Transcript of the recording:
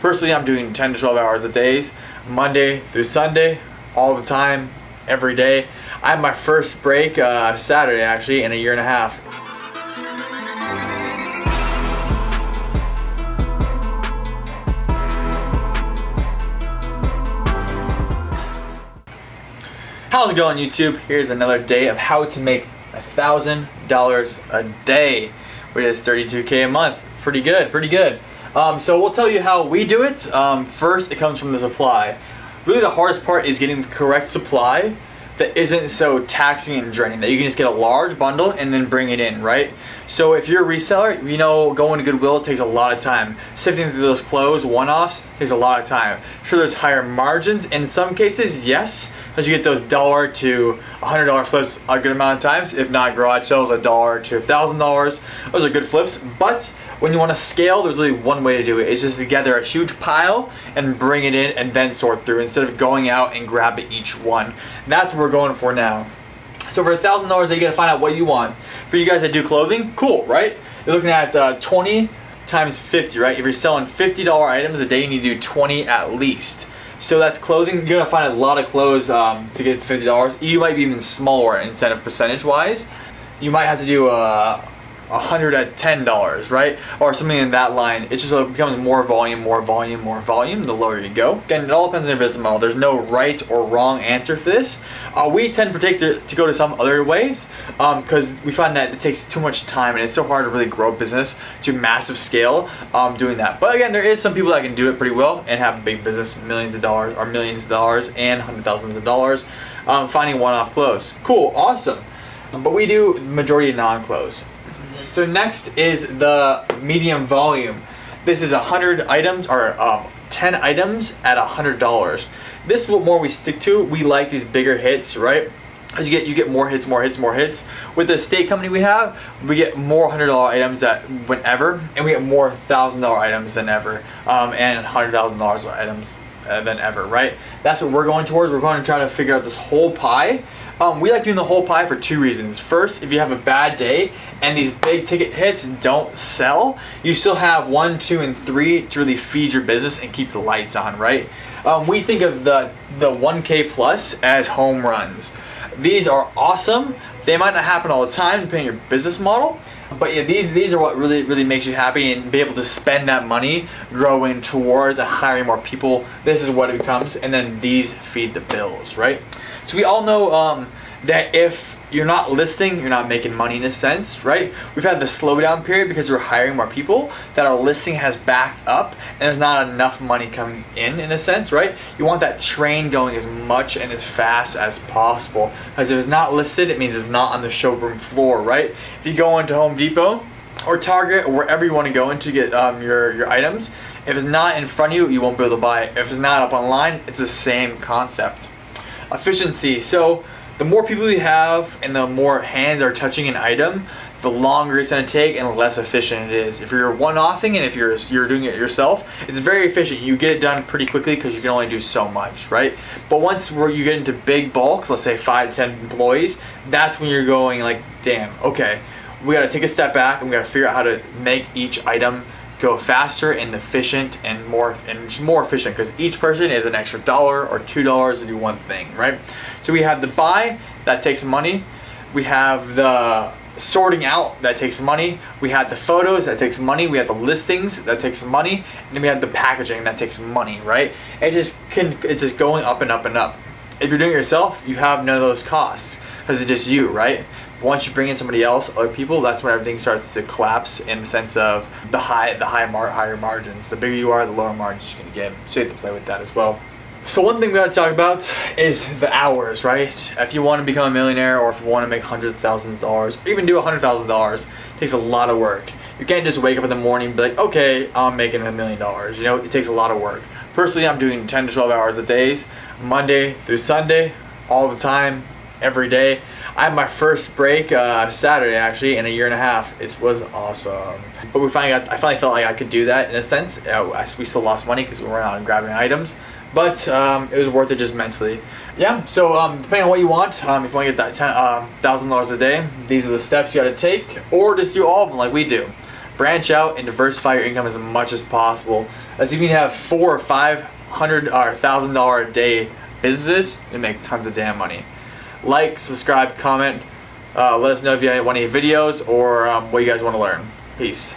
Personally, I'm doing 10 to 12 hours a day, Monday through Sunday, all the time, every day. I had my first break Saturday actually in a year and a half. How's it going, YouTube? Here's another day of how to make $1,000 a day, which is 32K a month. Pretty good, pretty good. So we'll tell you how we do it. First, it comes from the supply. Really the hardest part is getting the correct supply that isn't so taxing and draining, that you can just get a large bundle and then bring it in, right? So if you're a reseller, you know, going to Goodwill takes a lot of time. Sifting through those clothes, one-offs, takes a lot of time. Sure, there's higher margins in some cases, yes, because you get those $1 to $100 flips a good amount of times. If not, garage sales, $1 to $1,000. Those are good flips, but when you want to scale, there's really one way to do it. It's just to gather a huge pile and bring it in and then sort through instead of going out and grabbing each one. That's what we're going for now. So for $1,000, you gotta find out what you want. For you guys that do clothing, cool, right? You're looking at 20 times 50, right? If you're selling $50 items a day, you need to do 20 at least. So that's clothing. You're gonna find a lot of clothes to get $50. You might be even smaller instead of percentage-wise. You might have to do 100 at $10, right? Or something in that line. It just becomes more volume, more volume, more volume, the lower you go. Again, it all depends on your business model. There's no right or wrong answer for this. We tend to go to some other ways because we find that it takes too much time and it's so hard to really grow a business to massive scale doing that. But again, there is some people that can do it pretty well and have a big business, millions of dollars and hundred thousands of dollars finding one-off clothes. Cool, awesome. But we do majority of non-clothes. So next is the medium volume. This is 100 items or 10 items at $100. This is what more we stick to. We like these bigger hits, right? As you get more hits, more hits, more hits. With the estate company we have, we get more $100 items whenever, and we get more $1,000 items than ever, and $100,000 items than ever, right? That's what we're going towards. We're going to try to figure out this whole pie. We like doing the whole pie for two reasons. First, if you have a bad day and these big ticket hits don't sell, you still have 1, 2, and 3 to really feed your business and keep the lights on, right? We think of the 1K plus as home runs. These are awesome. They might not happen all the time depending on your business model, but yeah, these are what really makes you happy and be able to spend that money growing towards and hiring more people. This is what it becomes, and then these feed the bills, right? So we all know that if you're not listing, you're not making money in a sense, right? We've had the slowdown period because we're hiring more people, that our listing has backed up and there's not enough money coming in a sense, right? You want that train going as much and as fast as possible, because if it's not listed, it means it's not on the showroom floor, right? If you go into Home Depot or Target or wherever you want to go in to get your items, if it's not in front of you, you won't be able to buy it. If it's not up online, it's the same concept. Efficiency. So the more people you have and the more hands are touching an item, the longer it's going to take and the less efficient it is. If you're one-offing and if you're doing it yourself, it's very efficient. You get it done pretty quickly because you can only do so much, right? But once you get into big bulks, let's say 5 to 10 employees, that's when you're going like, damn, okay, we got to take a step back and we got to figure out how to make each item go faster and efficient and more efficient, because each person is an extra $1 or $2 to do one thing, right? So we have the buy, that takes money. We have the sorting out, that takes money. We have the photos, that takes money. We have the listings, that takes money. And then we have the packaging, that takes money, right? It's just going up and up and up. If you're doing it yourself, you have none of those costs because it's just you, right? Once you bring in somebody else, other people, that's when everything starts to collapse in the sense of the higher margins. The bigger you are, the lower margins you're going to get. So you have to play with that as well. So one thing we got to talk about is the hours, right? If you want to become a millionaire or if you want to make hundreds of thousands of dollars, or even do $100,000, it takes a lot of work. You can't just wake up in the morning and be like, okay, I'm making $1 million. You know, it takes a lot of work. Personally, I'm doing 10 to 12 hours a day, Monday through Sunday, all the time, every day. I had my first break Saturday actually in a year and a half. It was awesome. But I finally felt like I could do that in a sense. We still lost money because we weren't out grabbing items, but it was worth it just mentally. Yeah. So depending on what you want, if you want to get that $1,000 a day, these are the steps you got to take, or just do all of them like we do. branch out and diversify your income as much as possible. As you can have $400 or $500 or $1,000 a day businesses and make tons of damn money. Like, subscribe, comment. Let us know if you want any videos or what you guys want to learn. Peace.